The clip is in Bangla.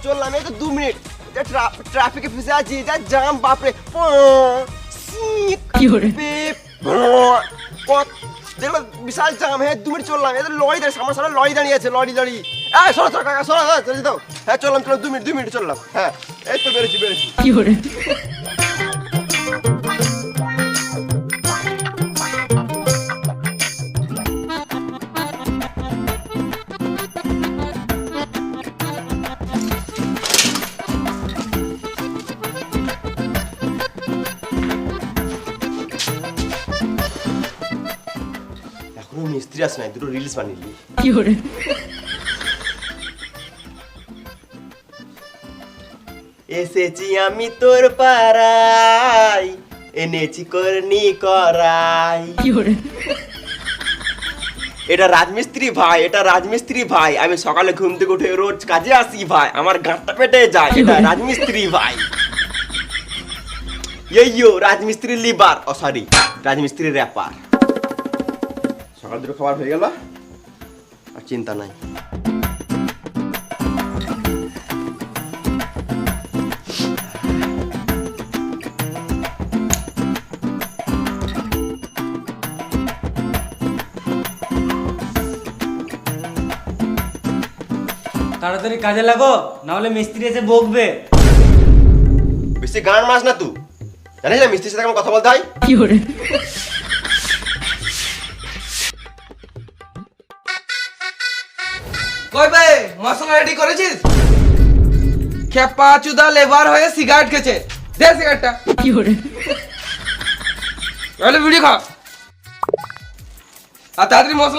চললাম এই তো 2 মিনিট ট্রাফিকে ফেসে আছি যা জাম বাপরে দেখলো বিশাল জাম। হ্যাঁ 2 মিনিট চললাম এই তো লরি দাঁড়িয়ে আমার সামনে লরি দাঁড়িয়ে আছে লরি সরো কাকা সরো চলে দাও। হ্যাঁ চললাম 2 মিনিট চললাম। হ্যাঁ এই তো বেরোছি এখনো মিস্ত্রি আসে নাই, দুটো রিলস বানিয়ে এসেছি আমি তোর পাড়ায়, এনেছি করনি করাই। এটা রাজমিস্ত্রি ভাই, আমি সকালে ঘুম থেকে উঠে রোজ কাজে আসি ভাই, আমার গাঁটটা পেটে যায়। এটা রাজমিস্ত্রি ভাই, ইয়ো রাজমিস্ত্রি লিবার, ও সরি রাজমিস্ত্রি র্যাপার। সকাল দুটো খাবার হয়ে গেল, আর চিন্তা নাই। তাড়াতাড়ি কাজে লাগো, না হলে মিস্ত্রি এসে বকবে। বেশি গান মাস না তুই, জানিস না মিস্ত্রির সাথে কেমন কথা বলতে হয়। কই ভাই মশলা রেডি করেছিস? খেপা চুদা লেবার হয়ে সিগারেট খেছে, দে সিগারেটটা। তাহলে ভিডিও খা আর তাড়াতাড়ি মশলা